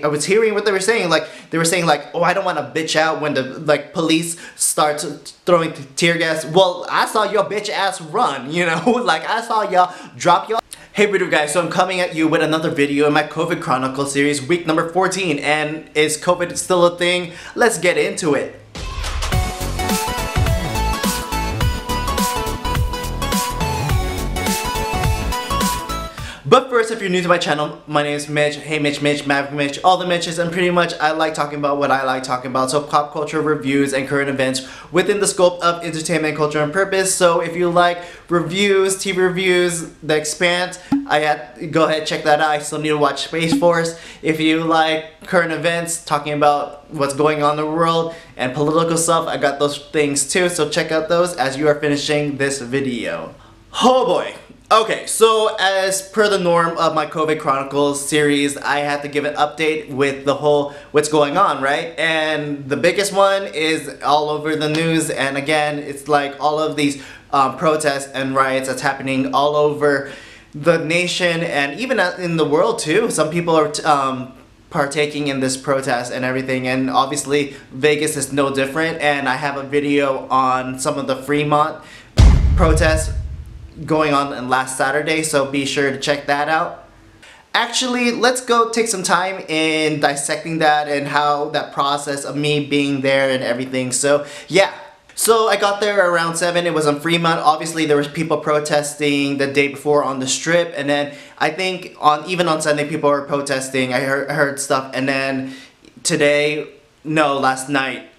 was hearing what they were saying. Like they were saying like, oh, I don't want to bitch out when the like police start throwing tear gas. Well, I saw your bitch ass run, you know, like I saw y'all drop y'all. Hey Breeder guys, so I'm coming at you with another video in my COVID Chronicles series, week number 14, and is COVID still a thing? Let's get into it. But first, if you're new to my channel, my name is Mitch. Hey Mitch, Maverick Mitch, all the Mitches, and pretty much I like talking about what I like talking about. So pop culture reviews and current events within the scope of entertainment, culture, and purpose. So if you like reviews, TV reviews, The Expanse, go ahead, check that out. I still need to watch Space Force. If you like current events, talking about what's going on in the world and political stuff, I got those things too. So check out those as you are finishing this video. Oh boy. Okay, so as per the norm of my COVID Chronicles series, I had to give an update with the whole what's going on, right? And the biggest one is all over the news, and again, it's like all of these protests and riots that's happening all over the nation and even in the world too. Some people are partaking in this protest and everything, and obviously Vegas is no different, and I have a video on some of the Fremont protests going on last Saturday, so be sure to check that out. Actually, let's go take some time in dissecting that and how that process of me being there and everything. So yeah, so I got there around 7. It was on Fremont. Obviously there was people protesting the day before on the Strip, and then I think even on Sunday people were protesting. I heard stuff, and then today, no, last night,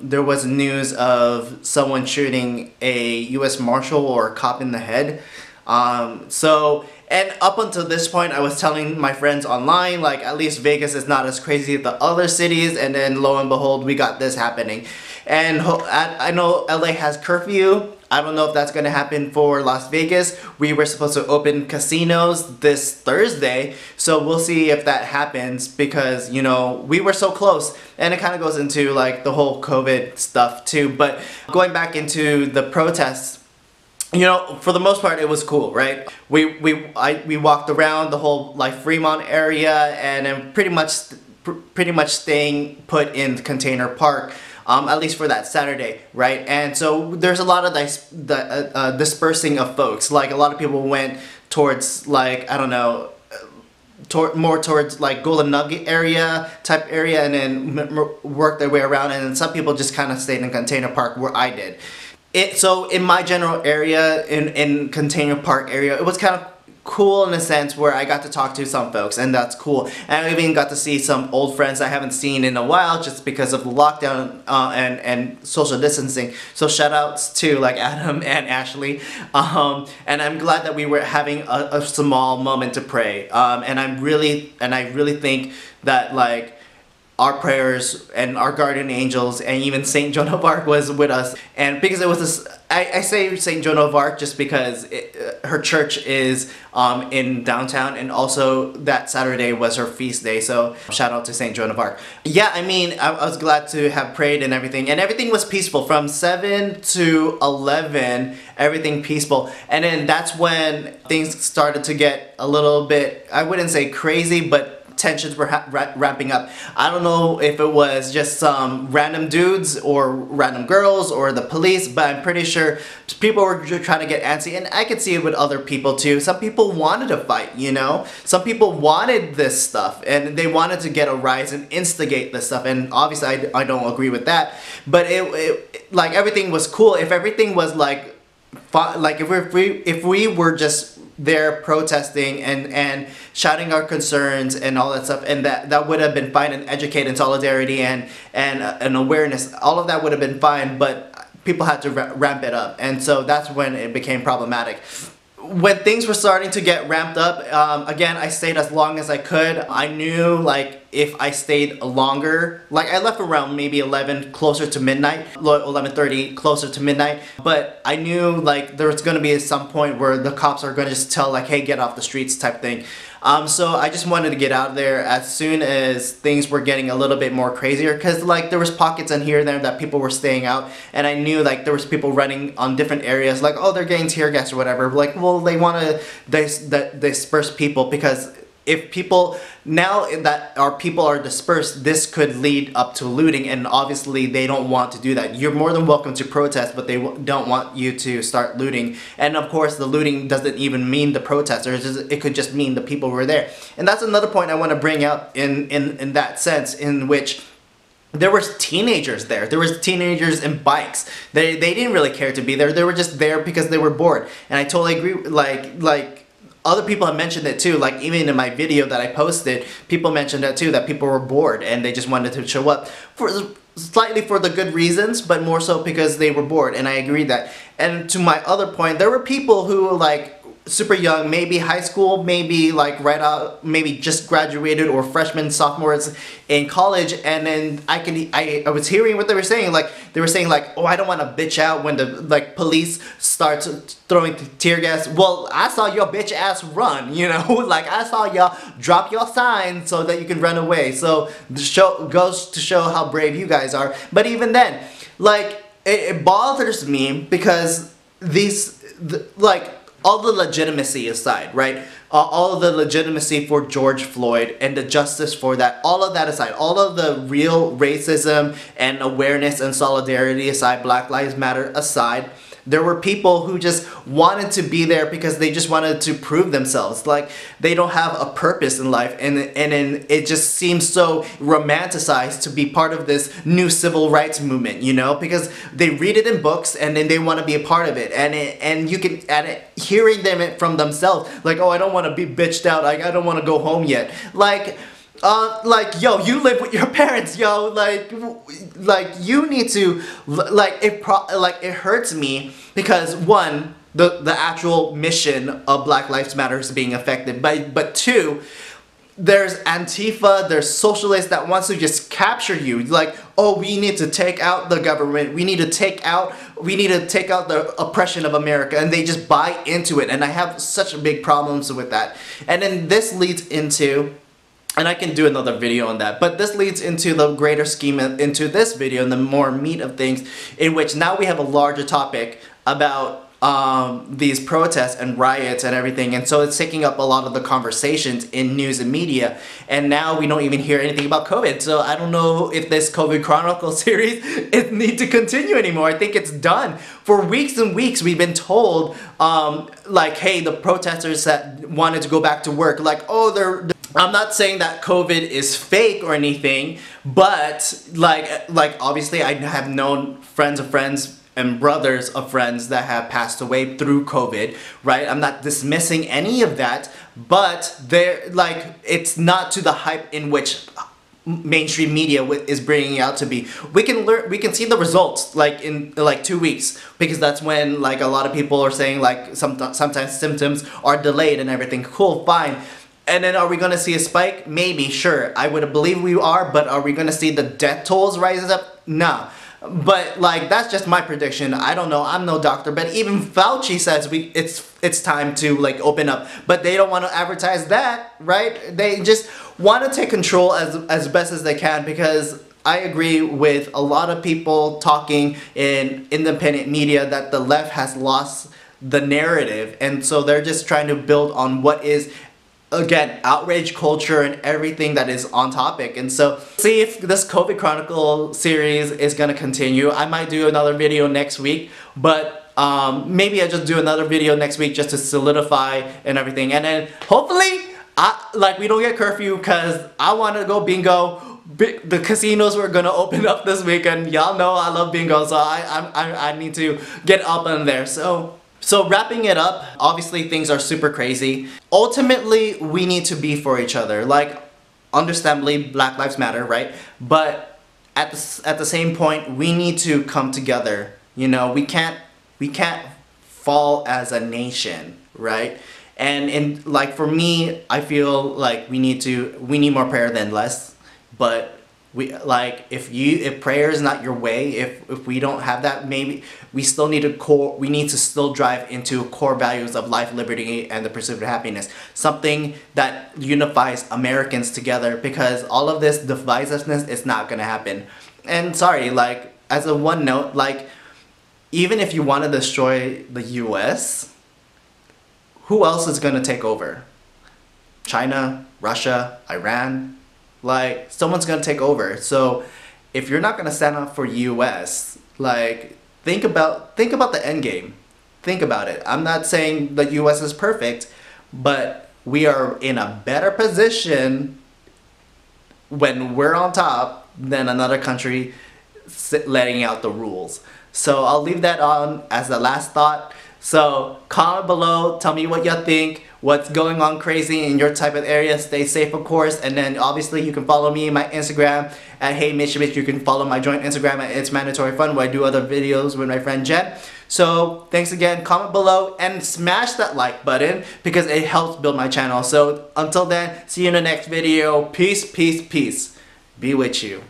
there was news of someone shooting a U.S. Marshal or a cop in the head. And up until this point, I was telling my friends online, like, at least Vegas is not as crazy as the other cities, and then lo and behold, we got this happening. And I know LA has curfew. I don't know if that's going to happen for Las Vegas. We were supposed to open casinos this Thursday, so we'll see if that happens because, you know, we were so close. And it kind of goes into like the whole COVID stuff too. But going back into the protests, you know, for the most part, it was cool, right? We walked around the whole like Fremont area, and then pretty much staying put in Container Park. At least for that Saturday, right? And so there's a lot of dispersing of folks. Like a lot of people went towards like, I don't know, more towards like Golden Nugget type area, and then worked their way around. And then some people just kind of stayed in Container Park where I did. So in my general area, in Container Park area, it was kind of cool in a sense where I got to talk to some folks, and that's cool. And I even got to see some old friends I haven't seen in a while just because of the lockdown and social distancing. So shout outs to like Adam and Ashley. And I'm glad that we were having a small moment to pray. And I really think that like our prayers and our guardian angels and even Saint Joan of Arc was with us. And because it was this, I say Saint Joan of Arc just because her church is in downtown, and also that Saturday was her feast day, so shout out to Saint Joan of Arc. Yeah, I mean, I was glad to have prayed and everything was peaceful. From 7 to 11, everything peaceful. And then that's when things started to get a little bit, I wouldn't say crazy, but tensions were ramping up. I don't know if it was just some random dudes or random girls or the police, but I'm pretty sure people were trying to get antsy, and I could see it with other people too. Some people wanted to fight, you know? Some people wanted this stuff, and they wanted to get a rise and instigate this stuff, and obviously I don't agree with that. But it like everything was cool. If everything was like if we were just there protesting and shouting our concerns and all that stuff, and that would have been fine, and educate and solidarity and awareness, all of that would have been fine, but people had to ramp it up, and so that's when it became problematic. When things were starting to get ramped up, again, I stayed as long as I could. I knew like if I stayed longer, like I left around maybe 11, closer to midnight, 11:30, closer to midnight, but I knew like there was gonna be some point where the cops are gonna just tell like, hey, get off the streets type thing. So I just wanted to get out there as soon as things were getting a little bit more crazier, because like there was pockets in here and there that people were staying out, and I knew like there was people running on different areas, like, oh, they're getting tear gas or whatever. Like, well, they want to disperse people because if people, now that our people are dispersed, this could lead up to looting, and obviously they don't want to do that. You're more than welcome to protest, but they don't want you to start looting. And of course, the looting doesn't even mean the protesters, it could just mean the people who were there. And that's another point I want to bring up in that sense, in which there were teenagers there. There was teenagers and bikes. They didn't really care to be there. They were just there because they were bored. And I totally agree, like other people have mentioned it too, like even in my video that I posted, people mentioned that too, that people were bored and they just wanted to show up for slightly for the good reasons, but more so because they were bored, and I agree that. And to my other point, there were people who like super young, maybe high school, maybe like right out, maybe just graduated, or freshmen, sophomores in college, and then I was hearing what they were saying, like they were saying like, oh, I don't want to bitch out when the like police starts throwing tear gas. Well, I saw your bitch ass run, you know, like I saw y'all drop your sign so that you can run away. So the show goes to show how brave you guys are. But even then, like it bothers me because like all the legitimacy aside, right? All of the legitimacy for George Floyd and the justice for that, all of that aside, all of the real racism and awareness and solidarity aside, Black Lives Matter aside, there were people who just wanted to be there because they just wanted to prove themselves. Like they don't have a purpose in life, and it just seems so romanticized to be part of this new civil rights movement, you know, because they read it in books and then they want to be a part of it, and you can hearing them from themselves, like, oh, I don't want to be bitched out, like I don't want to go home yet, like yo, you live with your parents, yo, like you need to, like it hurts me because one, the actual mission of Black Lives Matter is being affected, but two, there's Antifa, there's socialists that wants to just capture you, like, oh, we need to take out the government, we need to take out the oppression of America, and they just buy into it, and I have such big problems with that. And then this leads into, and I can do another video on that, but this leads into the greater scheme, into this video and the more meat of things, in which now we have a larger topic about these protests and riots and everything, and so it's taking up a lot of the conversations in news and media, and now we don't even hear anything about COVID. So I don't know if this COVID Chronicles series it need to continue anymore. I think it's done. For weeks and weeks we've been told like, hey, the protesters that wanted to go back to work, like, oh, they're I'm not saying that COVID is fake or anything, but like obviously I have known friends of friends and brothers of friends that have passed away through COVID, right? I'm not dismissing any of that, but they're like, it's not to the hype in which mainstream media is bringing out to be. We can see the results like in like 2 weeks, because that's when like a lot of people are saying like sometimes symptoms are delayed and everything. Cool, fine. And then are we going to see a spike? Maybe, sure. I would believe we are, but are we going to see the death tolls rise up? No. But like, that's just my prediction. I don't know. I'm no doctor, but even Fauci says it's time to like open up, but they don't want to advertise that, right? They just want to take control as best as they can, because I agree with a lot of people talking in independent media that the left has lost the narrative, and so they're just trying to build on what is, again, outrage culture and everything that is on topic. And so see if this COVID Chronicle series is gonna continue. I might do another video next week, but maybe I just do another video next week just to solidify and everything, and then hopefully we don't get curfew, because I want to go bingo. The casinos were gonna open up this weekend. Y'all know I love bingo, so I need to get up in there. So wrapping it up, obviously things are super crazy. Ultimately, we need to be for each other. Like, understandably, Black Lives Matter, right? But at the same point, we need to come together. You know, we can't fall as a nation, right? And like for me, I feel like we need more prayer than less. But if prayer is not your way, if we don't have that, maybe we need to still drive into core values of life, liberty, and the pursuit of happiness. Something that unifies Americans together, because all of this divisiveness is not gonna happen. And sorry, like, as a one note, like, even if you want to destroy the US, who else is gonna take over? China, Russia, Iran, like someone's gonna take over. So if you're not gonna stand up for US, like think about the end game. Think about it. I'm not saying the US is perfect, but we are in a better position when we're on top than another country letting out the rules. So I'll leave that on as the last thought. So comment below, tell me what you think, what's going on crazy in your type of area. Stay safe, of course, and then obviously you can follow me on my Instagram at Hey Mitch. You can follow my joint Instagram at It's Mandatory Fun, where I do other videos with my friend Jen. So thanks again, comment below and smash that like button because it helps build my channel. So until then, see you in the next video. Peace, peace, peace. Be with you.